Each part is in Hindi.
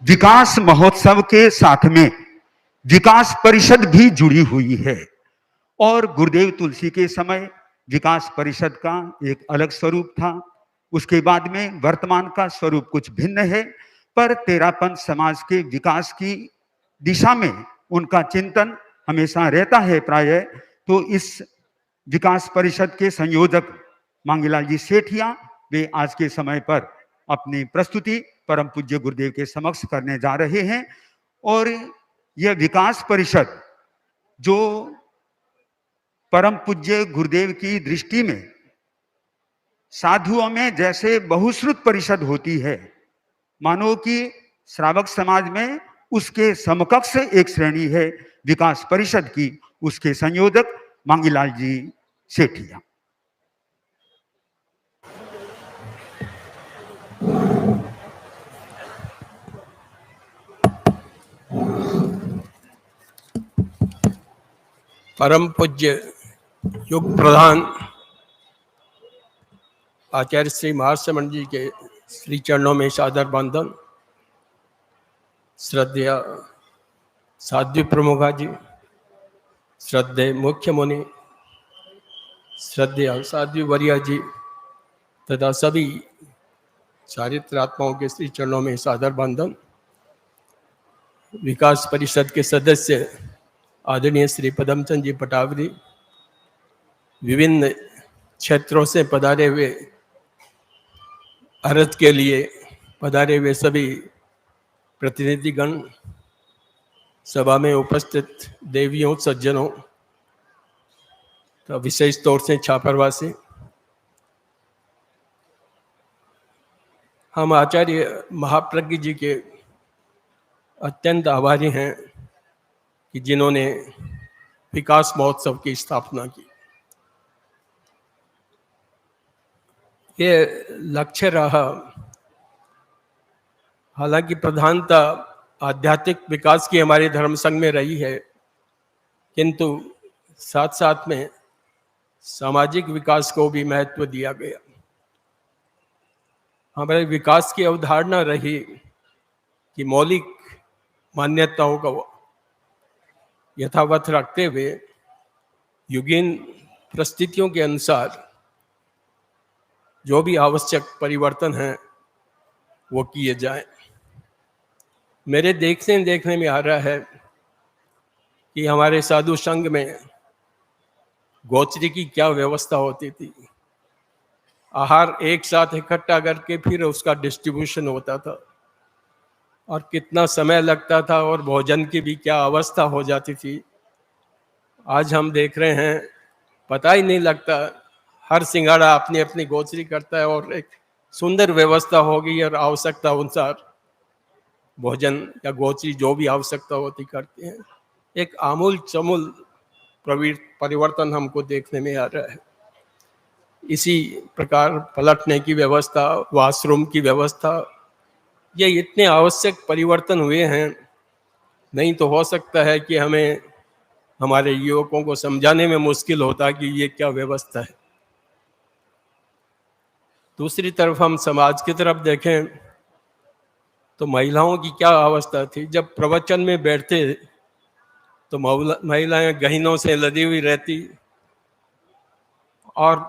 विकास महोत्सव के साथ में विकास परिषद भी जुड़ी हुई है। और गुरुदेव तुलसी के समय विकास परिषद का एक अलग स्वरूप था, उसके बाद में वर्तमान का स्वरूप कुछ भिन्न है, पर तेरापंथ समाज के विकास की दिशा में उनका चिंतन हमेशा रहता है प्रायः। तो इस विकास परिषद के संयोजक मांगीलाल जी सेठिया, वे आज के समय पर अपनी प्रस्तुति परम पूज्य गुरुदेव के समक्ष करने जा रहे हैं। और यह विकास परिषद जो परम पूज्य गुरुदेव की दृष्टि में साधुओं में जैसे बहुश्रुत परिषद होती है, मानो कि श्रावक समाज में उसके समकक्ष एक श्रेणी है विकास परिषद की, उसके संयोजक मांगीलाल जी सेठिया। परम पूज्य युग प्रधान आचार्य श्री महासमण जी के श्री चरणों में सादर बंदन। श्रद्धेय साध्वी प्रमुखा जी, श्रद्धेय मुख्य मुनि, श्रद्धेय साध्वी वरिया जी तथा सभी चारित्रात्माओं के श्री चरणों में सादर बंदन। विकास परिषद के सदस्य आदरणीय श्री पदमचंद जी पटावरी, विभिन्न क्षेत्रों से पधारे हुए अर्थ के लिए पधारे हुए सभी प्रतिनिधिगण, सभा में उपस्थित देवियों सज्जनों, तो विशेष तौर से छापरवासी, हम आचार्य महाप्रज्ञ जी के अत्यंत आभारी हैं कि जिन्होंने विकास महोत्सव की स्थापना की। ये लक्ष्य रहा, हालांकि प्रधानता आध्यात्मिक विकास की हमारे धर्म संघ में रही है, किंतु साथ साथ में सामाजिक विकास को भी महत्व दिया गया। हमारे विकास की अवधारणा रही कि मौलिक मान्यताओं को यथावत रखते हुए युगीन परिस्थितियों के अनुसार जो भी आवश्यक परिवर्तन हैं वो किए जाएं। मेरे देखने में आ रहा है कि हमारे साधु संघ में गोचरी की क्या व्यवस्था होती थी। आहार एक साथ इकट्ठा करके फिर उसका डिस्ट्रीब्यूशन होता था, और कितना समय लगता था, और भोजन की भी क्या अवस्था हो जाती थी। आज हम देख रहे हैं, पता ही नहीं लगता, हर सिंगाड़ा अपनी अपनी गोचरी करता है और एक सुंदर व्यवस्था होगी और आवश्यकता अनुसार भोजन या गोचरी जो भी आवश्यकता होती करते हैं। एक आमूल चमूल परिवर्तन हमको देखने में आ रहा है। इसी प्रकार पलटने की व्यवस्था, वॉशरूम की व्यवस्था, ये इतने आवश्यक परिवर्तन हुए हैं, नहीं तो हो सकता है कि हमें हमारे युवकों को समझाने में मुश्किल होता कि ये क्या व्यवस्था है। दूसरी तरफ हम समाज की तरफ देखें तो महिलाओं की क्या अवस्था थी। जब प्रवचन में बैठते तो महिलाएं गहनों से लदी हुई रहती और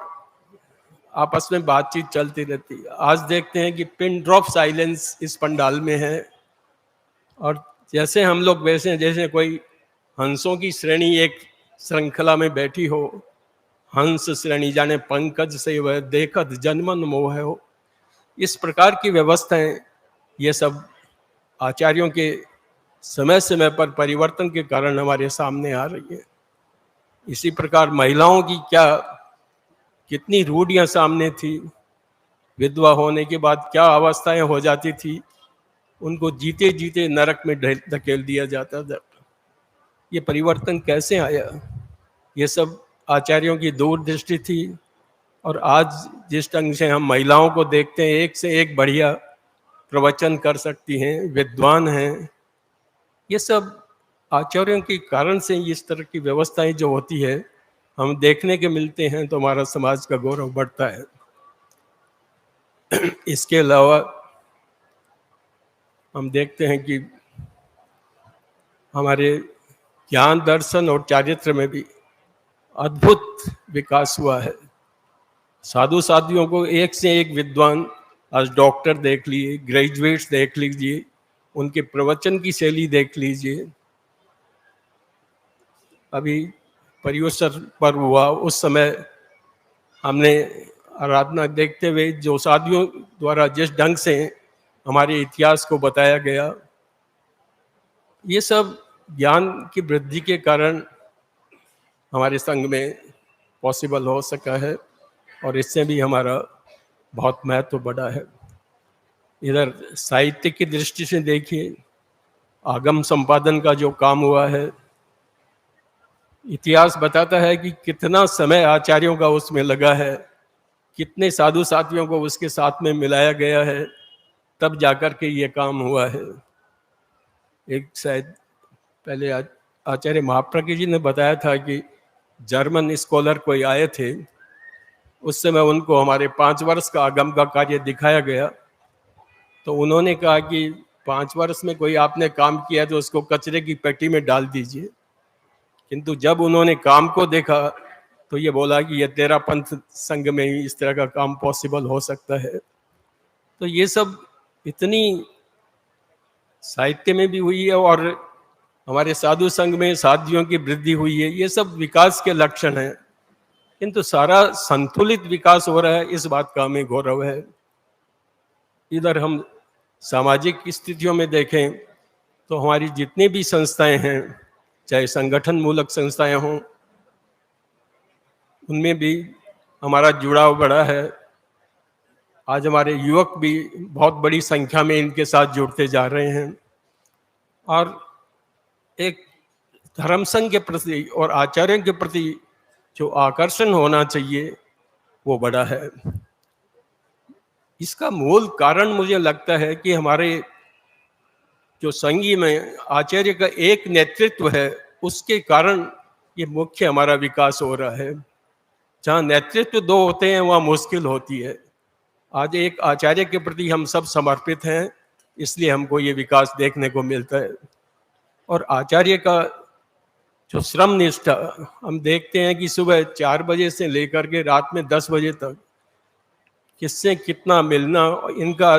आपस में बातचीत चलती रहती। आज देखते हैं कि पिन ड्रॉप साइलेंस इस पंडाल में है, और जैसे हम लोग वैसे जैसे कोई हंसों की श्रेणी एक श्रृंखला में बैठी हो, हंस श्रेणी जाने पंकज से वह देखत जन्मन मोह हो। इस प्रकार की व्यवस्थाएं, ये सब आचार्यों के समय समय पर परिवर्तन के कारण हमारे सामने आ रही है। इसी प्रकार महिलाओं की क्या कितनी रूढ़ियां सामने थी, विधवा होने के बाद क्या अवस्थाएं हो जाती थी, उनको जीते जीते नरक में धकेल दिया जाता था। ये परिवर्तन कैसे आया? ये सब आचार्यों की दूरदृष्टि थी। और आज जिस ढंग से हम महिलाओं को देखते हैं, एक से एक बढ़िया प्रवचन कर सकती हैं, विद्वान हैं, ये सब आचार्यों के कारण से इस तरह की व्यवस्थाएं जो होती है हम देखने के मिलते हैं, तो हमारा समाज का गौरव बढ़ता है। इसके अलावा हम देखते हैं कि हमारे ज्ञान दर्शन और चारित्र में भी अद्भुत विकास हुआ है। साधु साधियों को एक से एक विद्वान, आज डॉक्टर देख लिए, ग्रेजुएट्स देख लीजिए, उनके प्रवचन की शैली देख लीजिए। अभी पर्युषण पर्व हुआ, उस समय हमने आराधना देखते हुए जो साधियों द्वारा जिस ढंग से हमारे इतिहास को बताया गया, ये सब ज्ञान की वृद्धि के कारण हमारे संघ में पॉसिबल हो सका है और इससे भी हमारा बहुत महत्व बढ़ा है। इधर साहित्य की दृष्टि से देखिए, आगम संपादन का जो काम हुआ है, इतिहास बताता है कि कितना समय आचार्यों का उसमें लगा है, कितने साधु साथियों को उसके साथ में मिलाया गया है, तब जाकर के ये काम हुआ है। एक शायद पहले आचार्य महाप्रज्ञ जी ने बताया था कि जर्मन स्कॉलर कोई आए थे, उस समय उनको हमारे 5 वर्ष का आगम का कार्य दिखाया गया, तो उन्होंने कहा कि 5 वर्ष में कोई आपने काम किया तो उसको कचरे की पेटी में डाल दीजिए। किंतु जब उन्होंने काम को देखा तो ये बोला कि ये तेरा पंथ संघ में ही इस तरह का काम पॉसिबल हो सकता है। तो ये सब इतनी साहित्य में भी हुई है और हमारे साधु संघ में साधियों की वृद्धि हुई है, ये सब विकास के लक्षण हैं। किंतु सारा संतुलित विकास हो रहा है, इस बात का हमें गौरव है। इधर हम सामाजिक स्थितियों में देखें तो हमारी जितनी भी संस्थाएं हैं, चाहे संगठन मूलक संस्थाएं हों, उनमें भी हमारा जुड़ाव बढ़ा है। आज हमारे युवक भी बहुत बड़ी संख्या में इनके साथ जुड़ते जा रहे हैं और एक धर्म संघ के प्रति और आचार्यों के प्रति जो आकर्षण होना चाहिए वो बड़ा है। इसका मूल कारण मुझे लगता है कि हमारे जो संघी में आचार्य का एक नेतृत्व है, उसके कारण ये मुख्य हमारा विकास हो रहा है। जहाँ नेतृत्व 2 होते हैं वहाँ मुश्किल होती है। आज एक आचार्य के प्रति हम सब समर्पित हैं, इसलिए हमको ये विकास देखने को मिलता है। और आचार्य का जो श्रम निष्ठा, हम देखते हैं कि सुबह 4 बजे से लेकर के रात में 10 बजे तक किससे कितना मिलना, इनका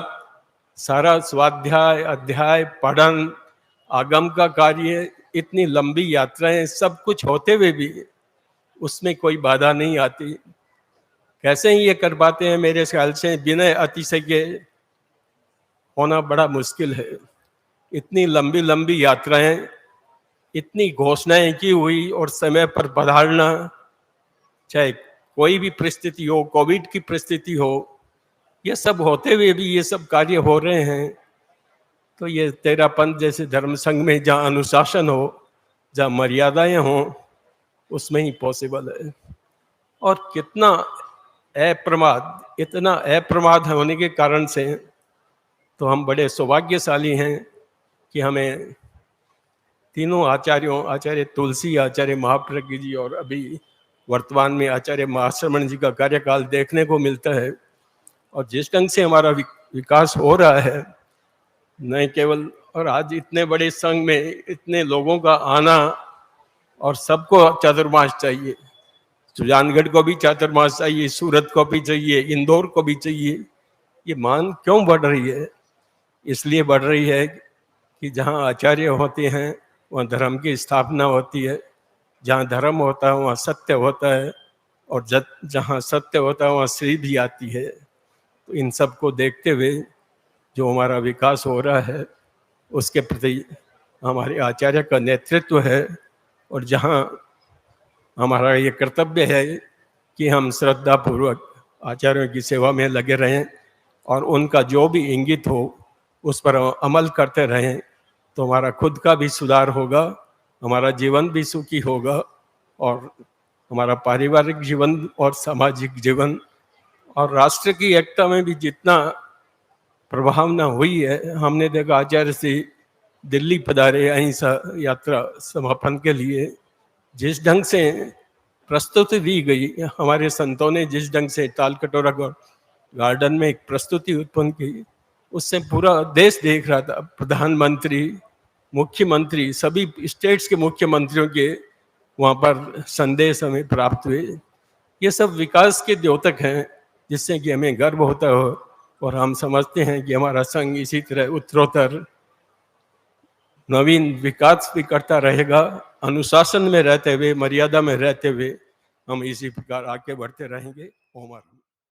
सारा स्वाध्याय, अध्याय, पठन, आगम का कार्य, इतनी लंबी यात्राएं, सब कुछ होते हुए भी उसमें कोई बाधा नहीं आती। कैसे ही ये कर पाते हैं, मेरे ख्याल से बिना अतिशय के होना बड़ा मुश्किल है। इतनी लंबी लंबी यात्राएं, इतनी घोषणाएं की हुई और समय पर पधारना, चाहे कोई भी परिस्थिति हो, कोविड की परिस्थिति हो, ये सब होते हुए भी ये सब कार्य हो रहे हैं। तो ये तेरा पंथ जैसे धर्म संघ में जहाँ अनुशासन हो, जहाँ मर्यादाएं हों, उसमें ही पॉसिबल है। और कितना अप्रमाद, इतना अप्रमाद होने के कारण से तो हम बड़े सौभाग्यशाली हैं कि हमें तीनों आचार्यों, आचार्य तुलसी, आचार्य महाप्रज्ञ जी और अभी वर्तमान में आचार्य महाश्रमण जी का कार्यकाल देखने को मिलता है। और जिस ढंग से हमारा विकास हो रहा है, न केवल, और आज इतने बड़े संघ में इतने लोगों का आना, और सबको चातुर्मास चाहिए। सुजानगढ़ को भी चातुर्मास चाहिए, सूरत को भी चाहिए, इंदौर को भी चाहिए। ये मांग क्यों बढ़ रही है? इसलिए बढ़ रही है कि जहाँ आचार्य होते हैं वहाँ धर्म की स्थापना होती है, जहाँ धर्म होता है वहाँ सत्य होता है, और जहाँ सत्य होता है वहाँ श्री भी आती है। तो इन सब को देखते हुए जो हमारा विकास हो रहा है, उसके प्रति हमारे आचार्य का नेतृत्व है। और जहाँ हमारा ये कर्तव्य है कि हम श्रद्धापूर्वक आचार्यों की सेवा में लगे रहें और उनका जो भी इंगित हो उस पर अमल करते रहें, तो हमारा खुद का भी सुधार होगा, हमारा जीवन भी सुखी होगा, और हमारा पारिवारिक जीवन और सामाजिक जीवन और राष्ट्र की एकता में भी जितना प्रभावना हुई है। हमने देखा आचार्य से दिल्ली पधारे अहिंसा यात्रा समापन के लिए, जिस ढंग से प्रस्तुति दी गई, हमारे संतों ने जिस ढंग से ताल कटोरा गार्डन में एक प्रस्तुति उत्पन्न की, उससे पूरा देश देख रहा था। प्रधानमंत्री, मुख्यमंत्री, सभी स्टेट्स के मुख्यमंत्रियों के वहाँ पर संदेश हमें प्राप्त हुए। ये सब विकास के द्योतक हैं जिससे कि हमें गर्व होता हो, और हम समझते हैं कि हमारा संघ इसी तरह उत्तरोत्तर नवीन विकास भी करता रहेगा। अनुशासन में रहते हुए, मर्यादा में रहते हुए हम इसी प्रकार आगे बढ़ते रहेंगे। ओम